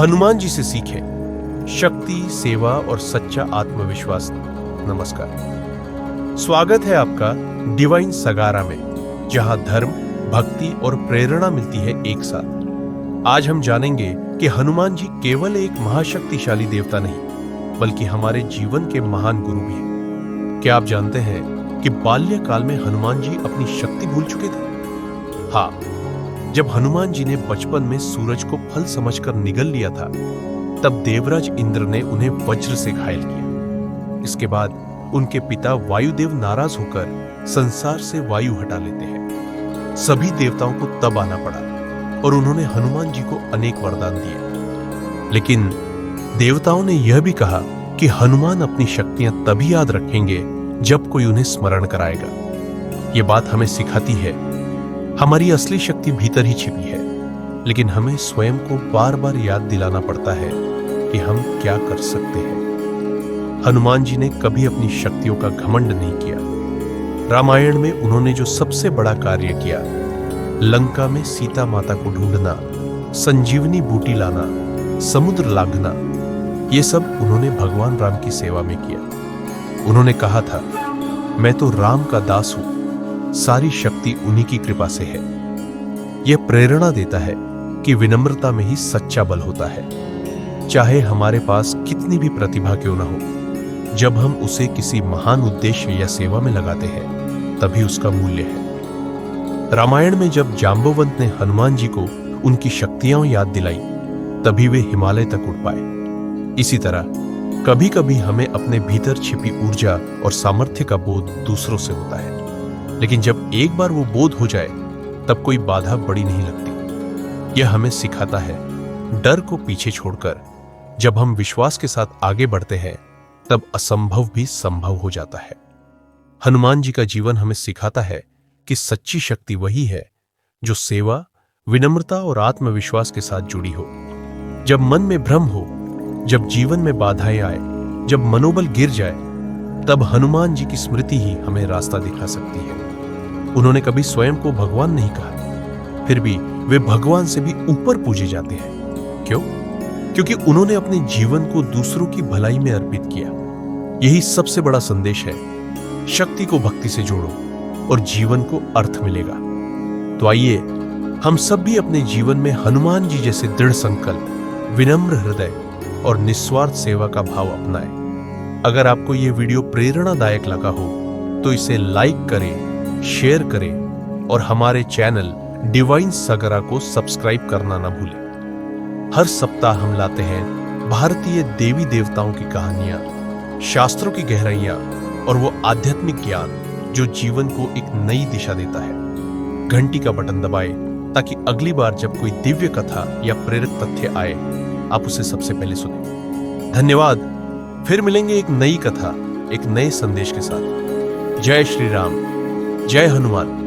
हनुमान जी से सीखें शक्ति, सेवा और सच्चा आत्मविश्वास। नमस्कार, स्वागत है आपका डिवाइन सगारा में, जहां धर्म, भक्ति और प्रेरणा मिलती है एक साथ। आज हम जानेंगे कि हनुमान जी केवल एक महाशक्तिशाली देवता नहीं, बल्कि हमारे जीवन के महान गुरु भी हैं। क्या आप जानते हैं कि बाल्यकाल में हनुमान जी अपनी शक्ति भूल चुके थे? हाँ, जब हनुमान जी ने बचपन में सूरज को फल समझकर निगल लिया था, तब देवराज इंद्र ने उन्हें वज्र से घायल किया। इसके बाद उनके पिता वायुदेव नाराज होकर संसार से वायु हटा लेते हैं। सभी देवताओं को तब आना पड़ा और उन्होंने हनुमान जी को अनेक वरदान दिए। लेकिन देवताओं ने यह भी कहा कि हनुमान अपनी शक्तियां तभी याद रखेंगे जब कोई उन्हें स्मरण कराएगा। यह बात हमें सिखाती है हमारी असली शक्ति भीतर ही छिपी है, लेकिन हमें स्वयं को बार बार याद दिलाना पड़ता है कि हम क्या कर सकते हैं। हनुमान जी ने कभी अपनी शक्तियों का घमंड नहीं किया। रामायण में उन्होंने जो सबसे बड़ा कार्य किया, लंका में सीता माता को ढूंढना, संजीवनी बूटी लाना, समुद्र लांघना, ये सब उन्होंने भगवान राम की सेवा में किया। उन्होंने कहा था, मैं तो राम का दास हूं, सारी शक्ति उन्हीं की कृपा से है। यह प्रेरणा देता है कि विनम्रता में ही सच्चा बल होता है। चाहे हमारे पास कितनी भी प्रतिभा क्यों ना हो, जब हम उसे किसी महान उद्देश्य या सेवा में लगाते हैं, तभी उसका मूल्य है। रामायण में जब जांबवंत ने हनुमान जी को उनकी शक्तियां याद दिलाई, तभी वे हिमालय तक उड़ पाए। इसी तरह कभी कभी हमें अपने भीतर छिपी ऊर्जा और सामर्थ्य का बोध दूसरों से होता है, लेकिन जब एक बार वो बोध हो जाए, तब कोई बाधा बड़ी नहीं लगती। यह हमें सिखाता है डर को पीछे छोड़कर जब हम विश्वास के साथ आगे बढ़ते हैं, तब असंभव भी संभव हो जाता है। हनुमान जी का जीवन हमें सिखाता है कि सच्ची शक्ति वही है जो सेवा, विनम्रता और आत्मविश्वास के साथ जुड़ी हो। जब मन में भ्रम हो, जब जीवन में बाधाएं आए, जब मनोबल गिर जाए, तब हनुमान जी की स्मृति ही हमें रास्ता दिखा सकती है। उन्होंने कभी स्वयं को भगवान नहीं कहा, फिर भी वे भगवान से भी ऊपर पूजे जाते हैं। क्यों? क्योंकि उन्होंने अपने जीवन को दूसरों की भलाई में अर्पित किया। यही सबसे बड़ा संदेश है। शक्ति को भक्ति से जोड़ो और जीवन को अर्थ मिलेगा। तो आइए हम सब भी अपने जीवन में हनुमान जी जैसे दृढ़ संकल्प, विनम्र हृदय और निस्वार्थ सेवा का भाव अपनाएं। अगर आपको यह वीडियो प्रेरणादायक लगा हो, तो इसे लाइक करें, शेयर करें और हमारे चैनल डिवाइन सगारा को सब्सक्राइब करना ना भूलें। हर सप्ताह हम लाते हैं भारतीय देवी देवताओं की कहानियां, शास्त्रों की गहराइयां और वो आध्यात्मिक ज्ञान जो जीवन को एक नई दिशा देता है। घंटी का बटन दबाएं ताकि अगली बार जब कोई दिव्य कथा या प्रेरक तथ्य आए, आप उसे सबसे पहले सुनें। धन्यवाद। फिर मिलेंगे एक नई कथा, एक नए संदेश के साथ। जय श्री राम, जय हनुमान।